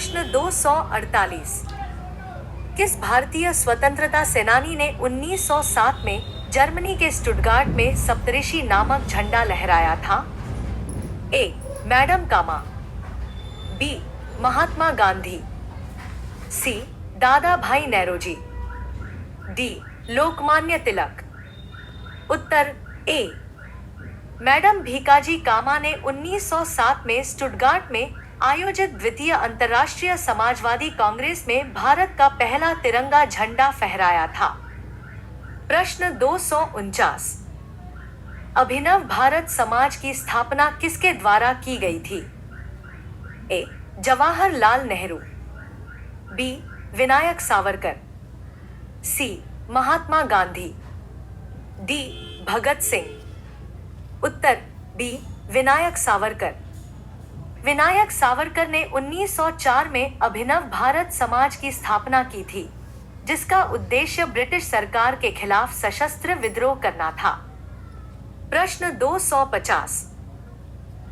प्रश्न 248। किस भारतीय स्वतंत्रता सेनानी ने 1907 में जर्मनी के स्टुटगार्ट में सप्तऋषि नामक झंडा लहराया था? ए. मैडम कामा, बी. महात्मा गांधी, सी. दादा भाई नौरोजी, डी. लोकमान्य तिलक। उत्तर ए. मैडम भीकाजी कामा ने 1907 में स्टुटगार्ट में आयोजित द्वितीय अंतर्राष्ट्रीय समाजवादी कांग्रेस में भारत का पहला तिरंगा झंडा फहराया था। प्रश्न 249। अभिनव भारत समाज की स्थापना किसके द्वारा की गई थी? ए. जवाहरलाल नेहरू, बी. विनायक सावरकर, सी. महात्मा गांधी, डी. भगत सिंह। उत्तर बी. विनायक सावरकर। विनायक सावरकर ने 1904 में अभिनव भारत समाज की स्थापना की थी, जिसका उद्देश्य ब्रिटिश सरकार के खिलाफ सशस्त्र विद्रोह करना था। प्रश्न 250।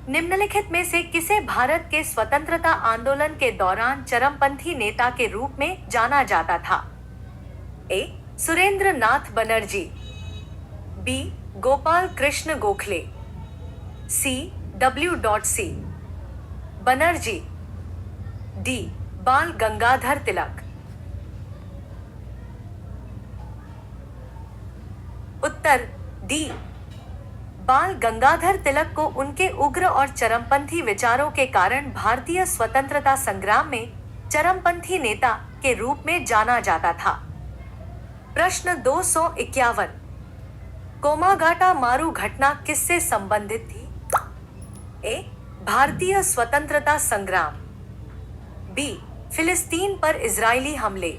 निम्नलिखित में से किसे भारत के स्वतंत्रता आंदोलन के दौरान चरमपंथी नेता के रूप में जाना जाता था? ए. सुरेंद्र नाथ बनर्जी, बी. गोपाल कृष्ण गोखले, सी. W.C. बनर्जी, डी. बाल गंगाधर तिलक। उत्तर डी. बाल गंगाधर तिलक को उनके उग्र और चरमपंथी विचारों के कारण भारतीय स्वतंत्रता संग्राम में चरमपंथी नेता के रूप में जाना जाता था। प्रश्न 251। कोमागाटा मारू घटना किससे संबंधित थी? ए. भारतीय स्वतंत्रता संग्राम, बी. फिलिस्तीन पर इजरायली हमले,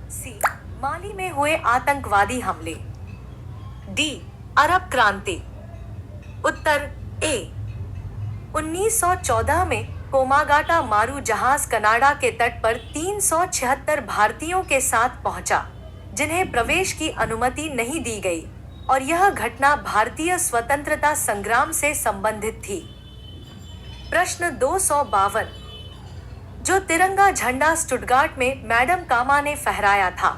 सी. माली में हुए आतंकवादी हमले, डी. अरब क्रांति। उत्तर ए. 1914 में कोमागाटा मारू जहाज कनाडा के तट पर 376 भारतीयों के साथ पहुंचा, जिन्हें प्रवेश की अनुमति नहीं दी गई, और यह घटना भारतीय स्वतंत्रता संग्राम से संबंधित थी। प्रश्न 252। जो तिरंगा झंडा स्टुटगार्ट में मैडम कामा ने फहराया था,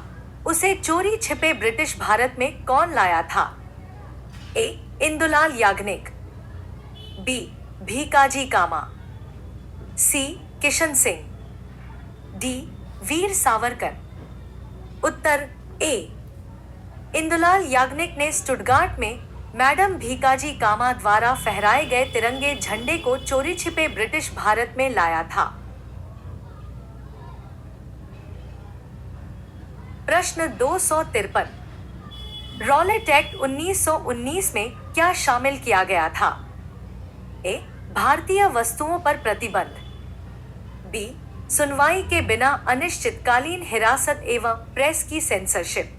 उसे चोरी छिपे ब्रिटिश भारत में कौन लाया था? ए. इंदुलाल याग्निक, बी. भीकाजी कामा, सी. किशन सिंह, डी. वीर सावरकर। उत्तर ए. इंदुलाल याग्निक ने स्टुटगार्ट में मैडम भीकाजी कामा द्वारा फहराए गए तिरंगे झंडे को चोरी छिपे ब्रिटिश भारत में लाया था। प्रश्न 253। रॉलेट एक्ट 1919 में क्या शामिल किया गया था? ए. भारतीय वस्तुओं पर प्रतिबंध, बी. सुनवाई के बिना अनिश्चितकालीन हिरासत एवं प्रेस की सेंसरशिप,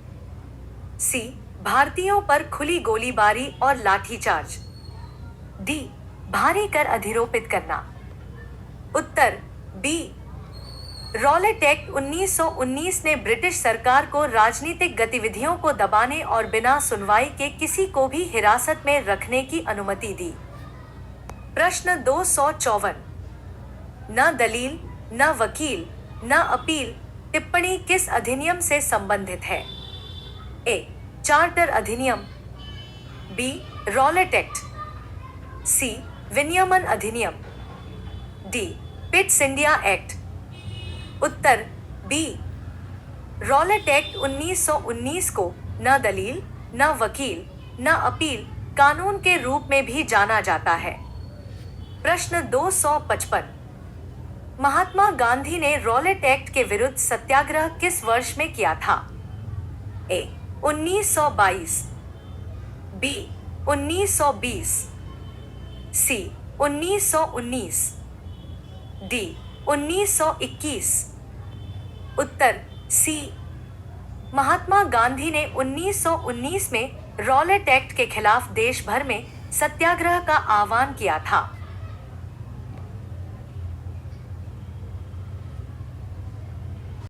सी. भारतीयों पर खुली गोलीबारी और लाठीचार्ज, डी. भारी कर अधिरोपित करना। उत्तर बी. रॉलेट एक्ट 1919 ने ब्रिटिश सरकार को राजनीतिक गतिविधियों को दबाने और बिना सुनवाई के किसी को भी हिरासत में रखने की अनुमति दी। प्रश्न 254। न दलील, न वकील, न अपील टिप्पणी किस अधिनियम से संबंधित है? ए. चार्टर अधिनियम, बी. Rowlatt Act, C. विनियमन अधिनियम, डी. Pitt's India Act. उत्तर बी. रॉलेट एक्ट 1919 को न दलील, न वकील, न अपील कानून के रूप में भी जाना जाता है। प्रश्न 255। महात्मा गांधी ने रॉलेट एक्ट के विरुद्ध सत्याग्रह किस वर्ष में किया था? ए. 1922, बी. 1920, सी. 1919, डी. 1921। उत्तर सी. महात्मा गांधी ने 1919 में रॉलेट एक्ट के खिलाफ देश भर में सत्याग्रह का आह्वान किया था।